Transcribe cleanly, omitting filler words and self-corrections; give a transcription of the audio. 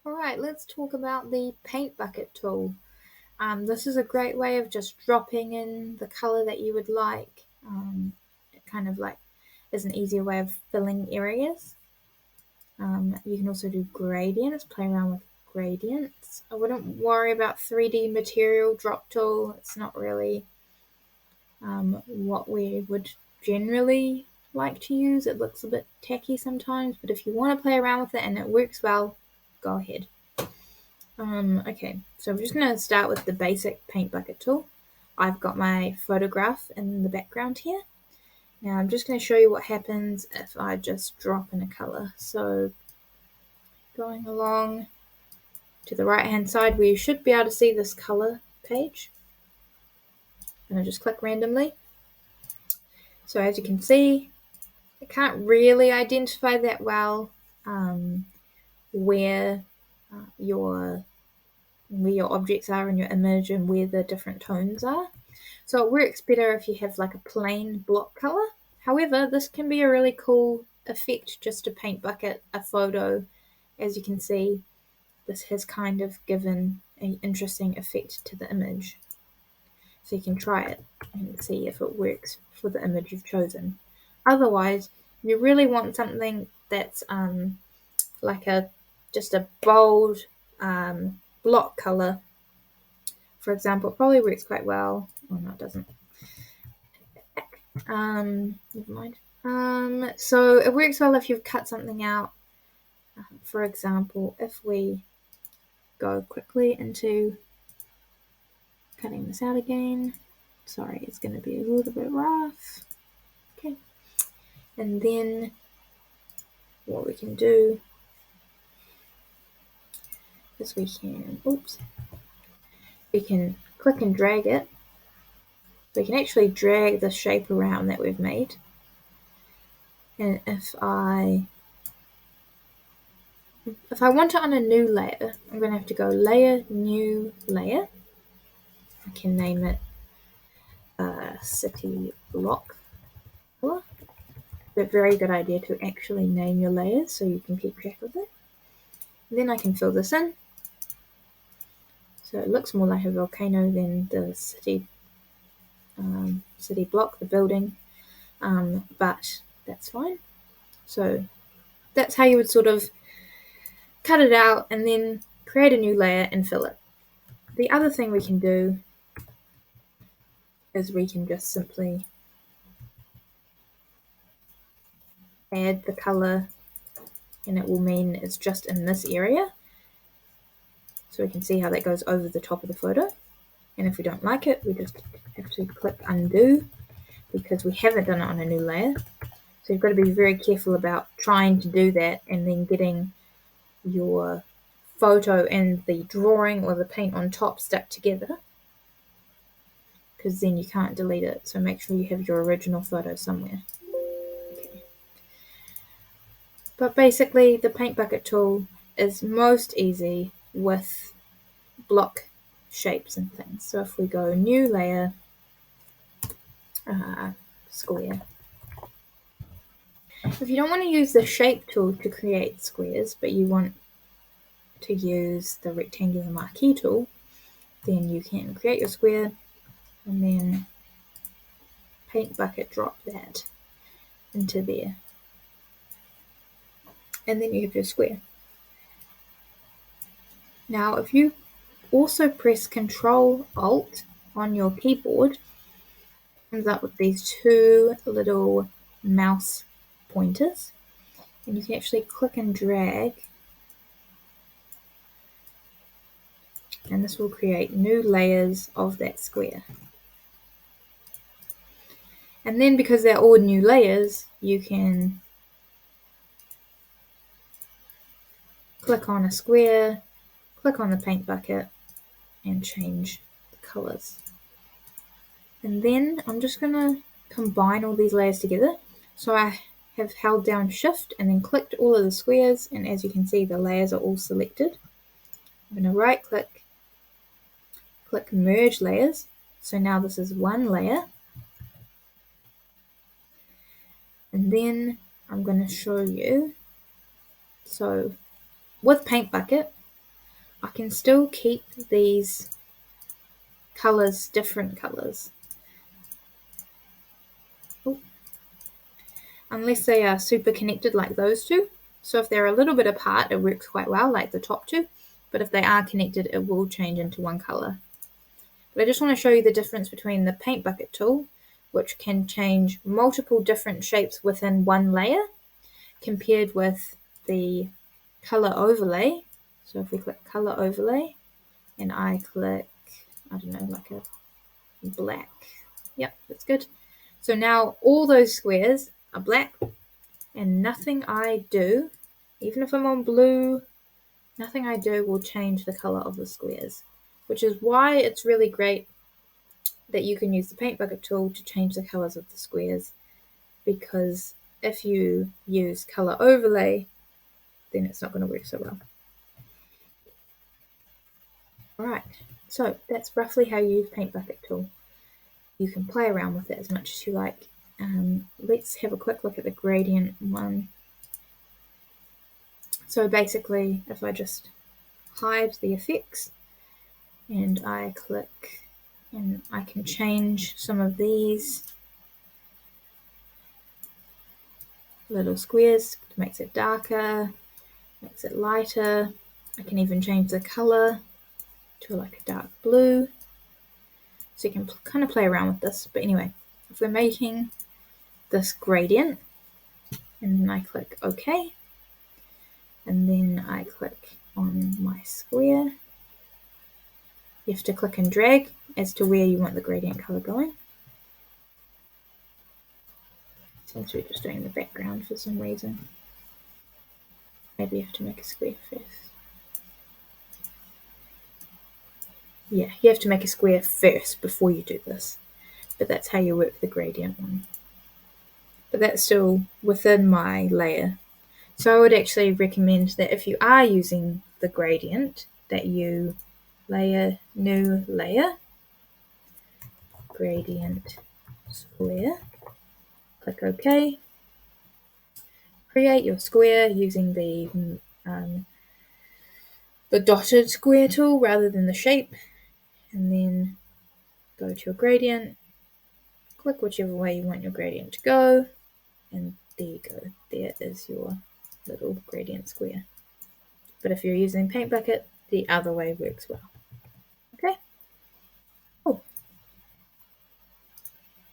Alright, let's talk about the paint bucket tool. This is a great way of just dropping in the color that you would like. It kind of like is an easier way of filling areas. You can also do gradients, play around with gradients. I wouldn't worry about 3D material drop tool. It's not really what we would generally like to use. It looks a bit tacky sometimes, but if you want to play around with it and it works well, go ahead. Okay, so we're just going to start with the basic paint bucket tool. I've got my photograph in the background here. Now I'm just going to show you what happens if I just drop in a color. So going along to the right hand side where you should be able to see this color page. I'm going to just click randomly. So as you can see, I can't really identify that well where your objects are in your image and where the different tones are. So it works better if you have like a plain block color. However, this can be a really cool effect just to paint bucket a photo. As you can see, this has kind of given an interesting effect to the image. So you can try it and see if it works for the image you've chosen. Otherwise, you really want something that's like just a bold block color. For example, it probably works quite well. Oh no, it doesn't. Never mind. So it works well if you've cut something out. For example, if we go quickly into cutting this out again. Sorry, it's going to be a little bit rough. Okay. And then what we can do is we can click and drag it. We can actually drag the shape around that we've made. And if I want it on a new layer, I'm going to have to go Layer, New Layer. I can name it City Block. It's a very good idea to actually name your layers so you can keep track of it. Then I can fill this in. So it looks more like a volcano than the city block, the building, but that's fine. So that's how you would sort of cut it out and then create a new layer and fill it. The other thing we can do is we can just simply add the color, and it will mean it's just in this area. So we can see how that goes over the top of the photo. And if we don't like it, we just have to click undo because we haven't done it on a new layer. So you've got to be very careful about trying to do that and then getting your photo and the drawing or the paint on top stuck together, because then you can't delete it. So make sure you have your original photo somewhere. Okay. But basically, the paint bucket tool is most easy with block shapes and things. So if we go new layer, square. If you don't want to use the shape tool to create squares, but you want to use the rectangular marquee tool, then you can create your square and then paint bucket drop that into there. And then you have your square. Now, if you also press Control Alt on your keyboard, it comes up with these two little mouse pointers, and you can actually click and drag, and this will create new layers of that square. And then because they're all new layers, you can click on a square, click on the paint bucket, and change the colors. And then I'm just going to combine all these layers together. So I have held down Shift and then clicked all of the squares, and as you can see, the layers are all selected. I'm going to right click, click Merge Layers. So now this is one layer. And then I'm going to show you, so with Paint Bucket, I can still keep these colors different colors. Unless they are super connected like those two. So if they're a little bit apart, it works quite well, like the top two. But if they are connected, it will change into one color. But I just want to show you the difference between the paint bucket tool, which can change multiple different shapes within one layer, compared with the color overlay. So if we click color overlay and I click, I don't know, like a black. Yep, that's good. So now all those squares are black, and nothing I do, even if I'm on blue, nothing I do will change the color of the squares, which is why it's really great that you can use the paint bucket tool to change the colors of the squares, because if you use color overlay, then it's not going to work so well. Alright, so that's roughly how you use paint bucket tool. You can play around with it as much as you like. Let's have a quick look at the gradient one. So basically, if I just hide the effects and I click, and I can change some of these little squares, makes it darker, makes it lighter. I can even change the color to like a dark blue. So you can kind of play around with this. But anyway, if we're making this gradient, and then I click OK, and then I click on my square, you have to click and drag as to where you want the gradient color going. Since we're just doing the background for some reason. Maybe you have to make a square first. Yeah, you have to make a square first before you do this. But that's how you work the gradient one. But that's still within my layer. So I would actually recommend that if you are using the gradient, that you layer, new layer, gradient square, click OK. Create your square using the dotted square tool rather than the shape, and then go to your gradient, click whichever way you want your gradient to go, and there you go. There is your little gradient square. But if you're using Paint Bucket, the other way works well.